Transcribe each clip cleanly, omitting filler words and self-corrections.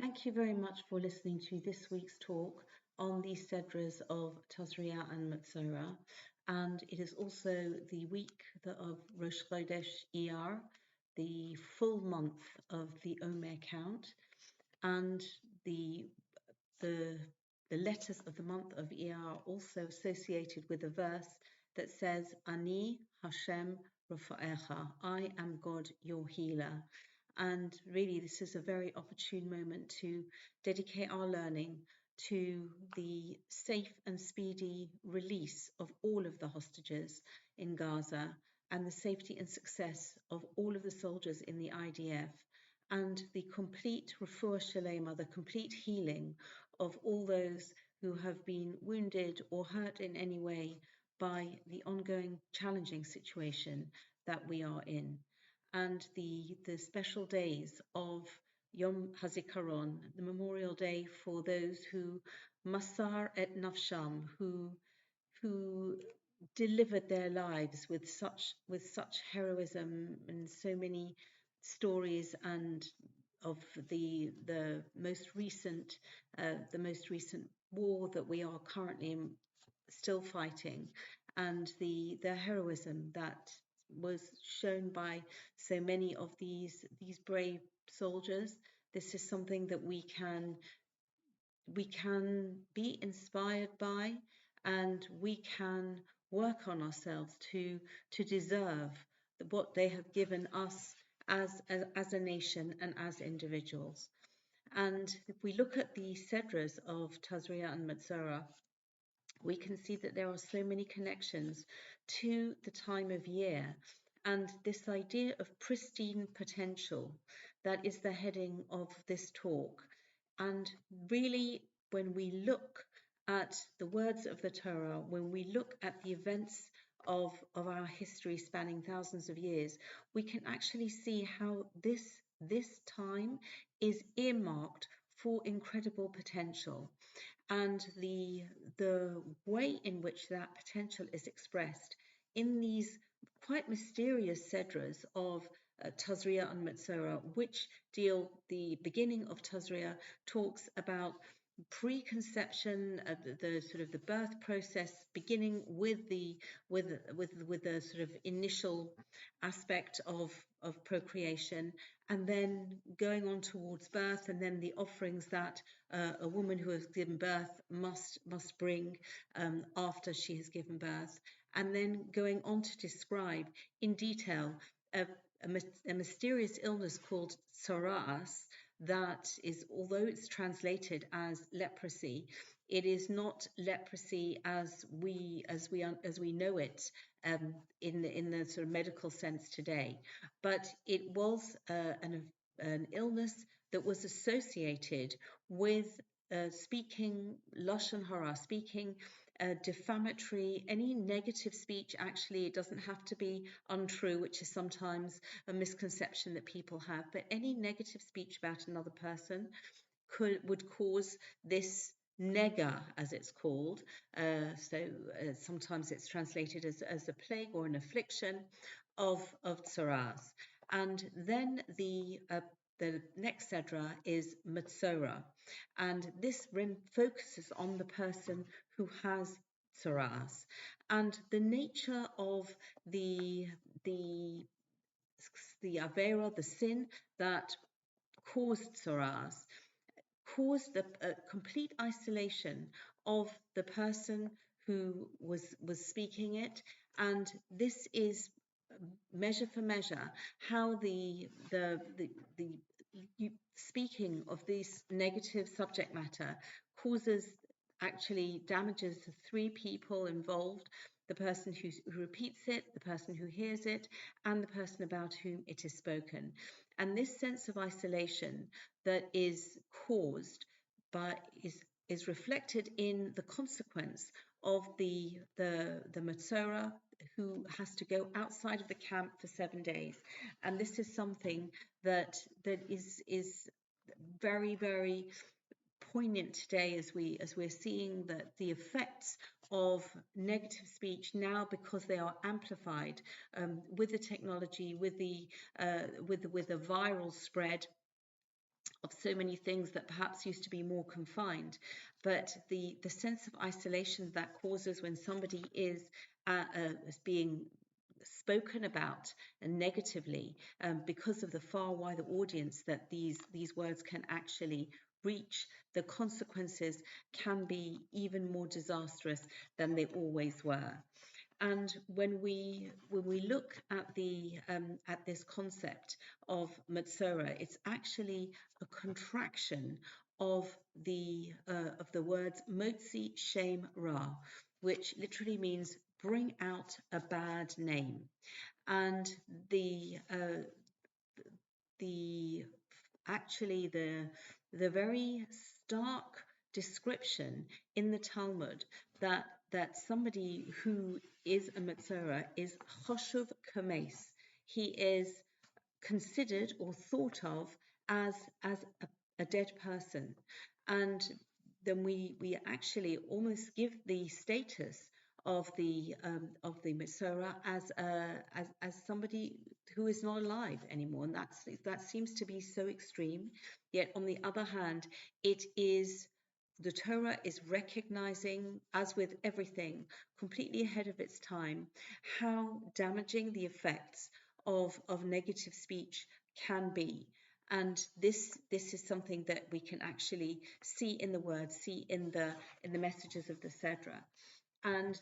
Thank you very much for listening to this week's talk on the Cedras of Tazria and Metzora. And it is also the week of Rosh Chodesh Iyar, the full month of the Omer count, and the the the letters of the month of Iyar are also associated with a verse that says, Ani Hashem Rafa'echa, I am God, your healer. And really, this is a very opportune moment to dedicate our learning to the safe and speedy release of all of the hostages in Gaza and the safety and success of all of the soldiers in the IDF and the complete refuah shalema, the complete healing of all those who have been wounded or hurt in any way by the ongoing challenging situation that we are in. And the special days of Yom Hazikaron, the memorial day for those who masar et nafsham, who delivered their lives with such heroism and so many stories and of the most recent war that we are currently still fighting, and the heroism that was shown by so many of these brave soldiers. This is something that we can be inspired by, and we can work on ourselves to deserve what they have given us as a nation and as individuals. And if we look at the Cedras of Tazria and Metzora, we can see that there are so many connections to the time of year and this idea of pristine potential that is the heading of this talk. And really, when we look at the words of the Torah, when we look at the events of our history spanning thousands of years, we can actually see how this time is earmarked for incredible potential. And the way in which that potential is expressed in these quite mysterious cedras of Tazria and Metzora, which the beginning of Tazria talks about preconception, the sort of the birth process beginning with the sort of initial aspect of procreation, and then going on towards birth, and then the offerings that a woman who has given birth must bring after she has given birth, and then going on to describe in detail a mysterious illness called psoriasis that is, although it's translated as leprosy, it is not leprosy as we know it in the sort of medical sense today, but it was an illness that was associated with speaking lashon hara, speaking defamatory, any negative speech. Actually, it doesn't have to be untrue, which is sometimes a misconception that people have, but any negative speech about another person would cause this nega, as it's called. Sometimes it's translated as a plague or an affliction of tsaras. And then the next cedra is Metzora, and this focuses on the person who has tsaras and the nature of the the avera, the sin that caused tsaras, caused a complete isolation of the person who was speaking it, and this is measure for measure how the speaking of this negative subject matter causes actually damages the three people involved: the person who repeats it, the person who hears it, and the person about whom it is spoken. And this sense of isolation that is caused by is reflected in the consequence of the Metzora, who has to go outside of the camp for 7 days. And this is something that is very, very poignant today as we're seeing that the effects of negative speech now, because they are amplified with the technology, with the viral spread of so many things that perhaps used to be more confined, but the sense of isolation that causes when somebody is being spoken about negatively, because of the far wider audience that these words can actually reach, the consequences can be even more disastrous than they always were. And when we look at this concept of Metzora, it's actually a contraction of the words Motzi Shem Ra, which literally means bring out a bad name. And the actually the very stark description in the Talmud that somebody who is a Metzora is Choshuv Kames. He is considered or thought of as a dead person, and then we actually almost give the status of the Metzora as somebody who is not alive anymore, and that seems to be so extreme. Yet on the other hand, it is the Torah is recognizing, as with everything, completely ahead of its time, how damaging the effects of negative speech can be. And this is something that we can actually see in the words, see in the messages of the Sedra. And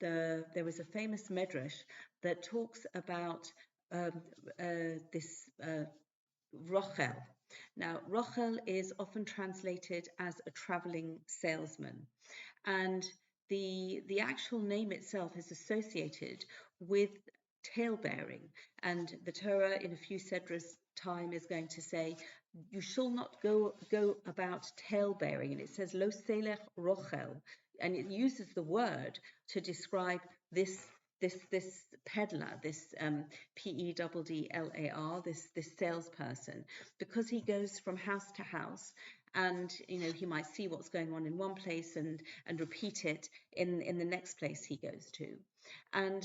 there was a famous medrash that talks about this Rochel. Now, Rochel is often translated as a traveling salesman, and the actual name itself is associated with tailbearing. And the Torah, in a few Sedras time, is going to say, you shall not go about tailbearing, and it says lo selech rochel, and it uses the word to describe this peddler, this peddlar, this salesperson, because he goes from house to house, and he might see what's going on in one place and repeat it in the next place he goes to. And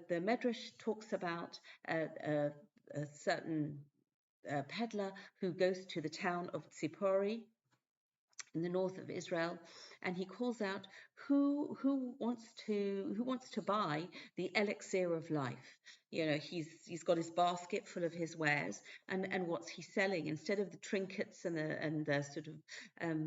the Medrash talks about a certain peddler who goes to the town of Tzipori in the north of Israel, and he calls out, who wants to buy the elixir of life? He's got his basket full of his wares, and what's he selling? Instead of the trinkets and the sort of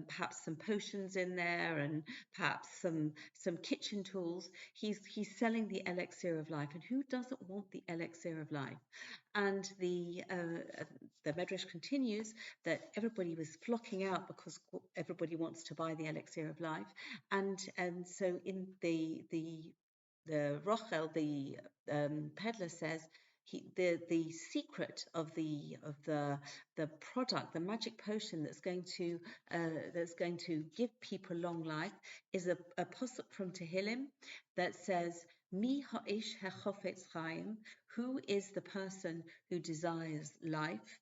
perhaps some potions in there, and perhaps some kitchen tools, he's selling the elixir of life. And who doesn't want the elixir of life? And the Medrash continues that everybody was flocking out because everybody wants to buy the elixir of life, and so in the Rochel, the peddler says, the secret of the product, the magic potion that's going to give people long life, is a pasuk from Tehillim that says, Mi ha'ish hachofetz chaim, who is the person who desires life?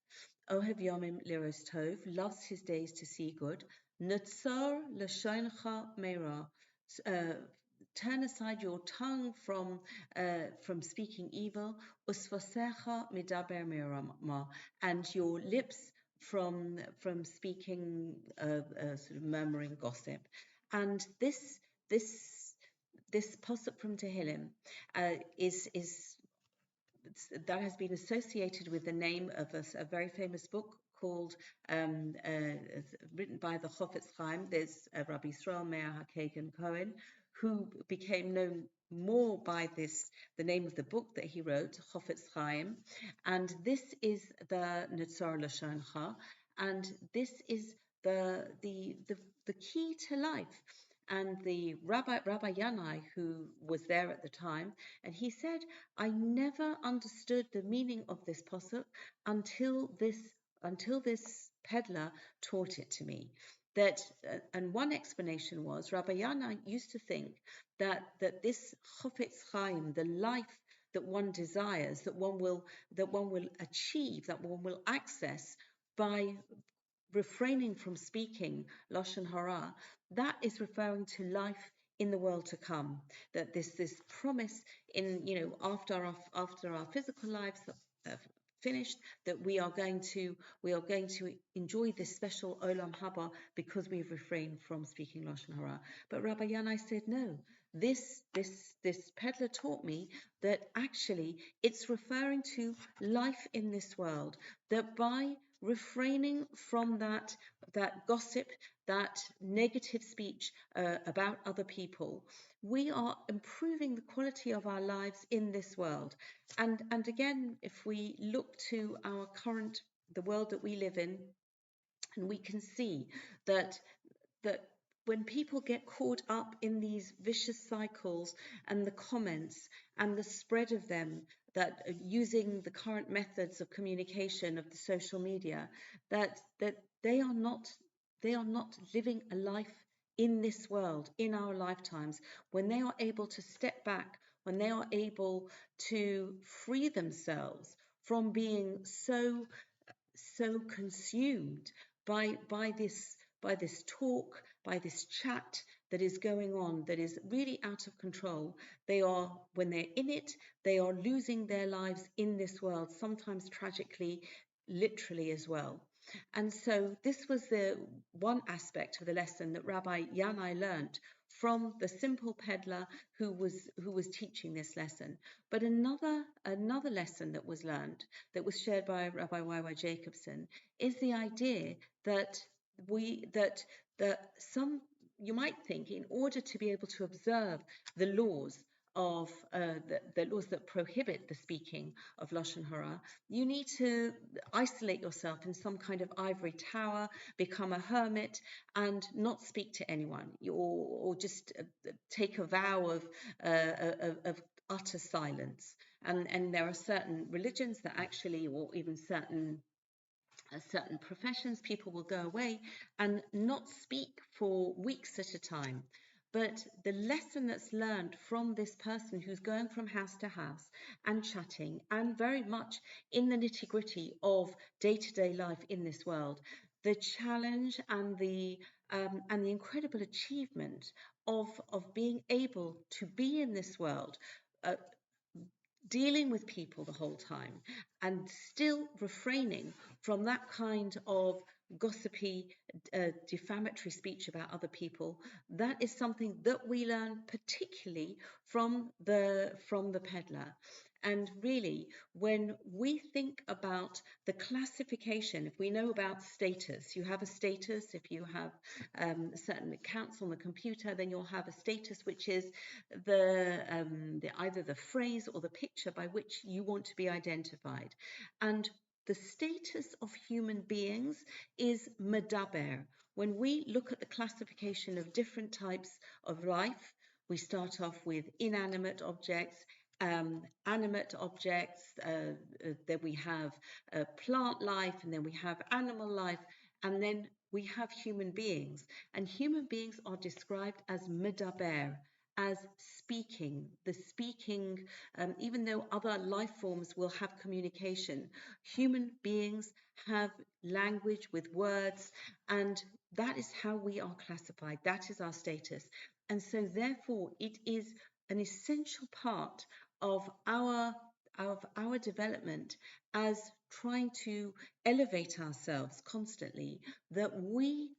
Ohev yomim liros tov, loves his days to see good. Netzor l'shoncha meira, turn aside your tongue from speaking evil. Usvasecha midaber merama, and your lips from speaking sort of murmuring gossip. And this pasuk from Tehillim is that has been associated with the name of a very famous book called, written by the Chofetz Chaim. There's Rabbi Yisrael Meir HaKagan Cohen, who became known more by the name of the book that he wrote, Chofetz Chaim, and this is the Netzor Lashoncha, and this is the key to life. And the Rabbi Yanai, who was there at the time, and he said, I never understood the meaning of this pasuk until this peddler taught it to me. And one explanation was Rabbi Yanai used to think that this Chofetz Chaim, the life that one desires, that one will achieve, that one will access by refraining from speaking Lashon Hara, that is referring to life in the world to come. That this promise in after our physical lives, finished, that we are going to enjoy this special Olam Haba because we've refrained from speaking Lashon Hara. But Rabbi Yanai said, no, this peddler taught me that actually it's referring to life in this world, that by refraining from that gossip, that negative speech about other people, we are improving the quality of our lives in this world. And again, if we look to the world that we live in, and we can see that that when people get caught up in these vicious cycles and the comments and the spread of them, that using the current methods of communication of the social media, that they are not living a life in this world, in our lifetimes, when they are able to step back, when they are able to free themselves from being so consumed by this talk, by this chat that is going on, that is really out of control. When they're in it, they are losing their lives in this world, sometimes tragically, literally as well. And so this was the one aspect of the lesson that Rabbi Yanai learnt from the simple peddler who was teaching this lesson. But another lesson that was learned, that was shared by Rabbi Y.Y. Jacobson, is the idea that some, you might think, in order to be able to observe the laws of the laws that prohibit the speaking of Lashon Hara, you need to isolate yourself in some kind of ivory tower, become a hermit, and not speak to anyone, or just take a vow of utter silence. And there are certain religions that actually, or even certain professions, people will go away and not speak for weeks at a time. But the lesson that's learned from this person who's going from house to house and chatting, and very much in the nitty-gritty of day-to-day life in this world, the challenge and the incredible achievement of being able to be in this world, uh, dealing with people the whole time and still refraining from that kind of gossipy, defamatory speech about other people, that is something that we learn particularly from the peddler. And really, when we think about the classification, if we know about status, you have a status. If you have certain accounts on the computer, then you'll have a status, which is either the phrase or the picture by which you want to be identified. And the status of human beings is medaber. When we look at the classification of different types of life, we start off with inanimate objects, animate objects, then we have plant life, and then we have animal life, and then we have human beings. And human beings are described as medaber, as speaking, even though other life forms will have communication, human beings have language with words, and that is how we are classified. That is our status. And so therefore it is an essential part of our development as trying to elevate ourselves constantly, that we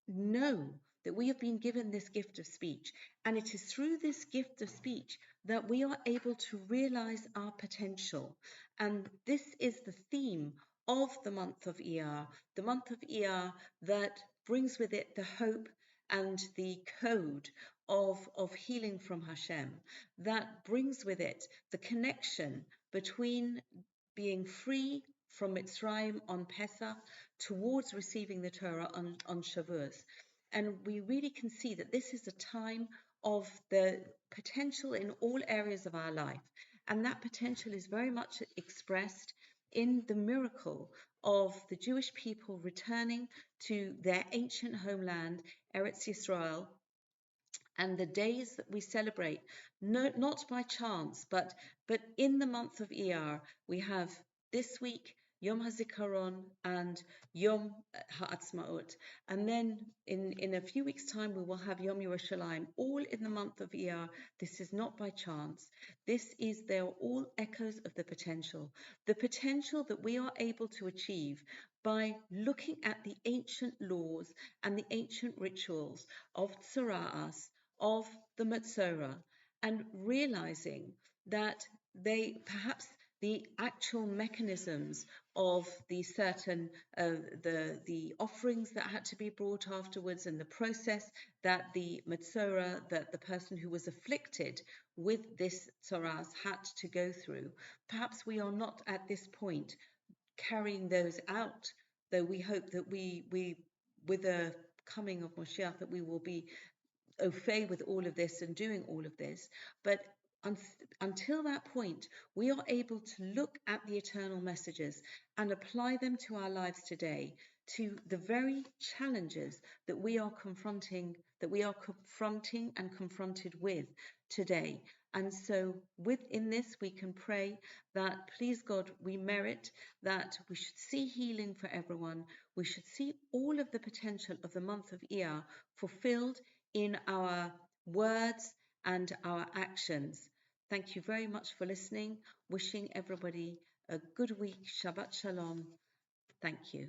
know that we have been given this gift of speech, and it is through this gift of speech that we are able to realize our potential. And this is the theme of the month of Iyar, the month of Iyar that brings with it the hope and the code of healing from Hashem, that brings with it the connection between being free from Mitzrayim on Pesach towards receiving the Torah on Shavuos. And we really can see that this is a time of the potential in all areas of our life. And that potential is very much expressed in the miracle of the Jewish people returning to their ancient homeland, Eretz Yisrael, and the days that we celebrate, not by chance, but in the month of Iyar. We have this week Yom HaZikaron, and Yom HaAtzmaut. And then in a few weeks' time, we will have Yom Yerushalayim, all in the month of Iyar. This is not by chance. They're all echoes of the potential that we are able to achieve by looking at the ancient laws and the ancient rituals of Tzara'as, of the Metzora, and realizing that they perhaps the actual mechanisms of the certain the offerings that had to be brought afterwards, and the process that the Metzora, that the person who was afflicted with this tzaras had to go through. Perhaps we are not at this point carrying those out, though we hope that we with the coming of Moshiach, that we will be au fait with all of this and doing all of this. But un until that point, we are able to look at the eternal messages and apply them to our lives today, to the very challenges that we are confronting, and confronted with today. And so within this, we can pray that, please God, we merit that we should see healing for everyone. We should see all of the potential of the month of Iyar fulfilled in our words and our actions. Thank you very much for listening. Wishing everybody a good week. Shabbat Shalom. Thank you.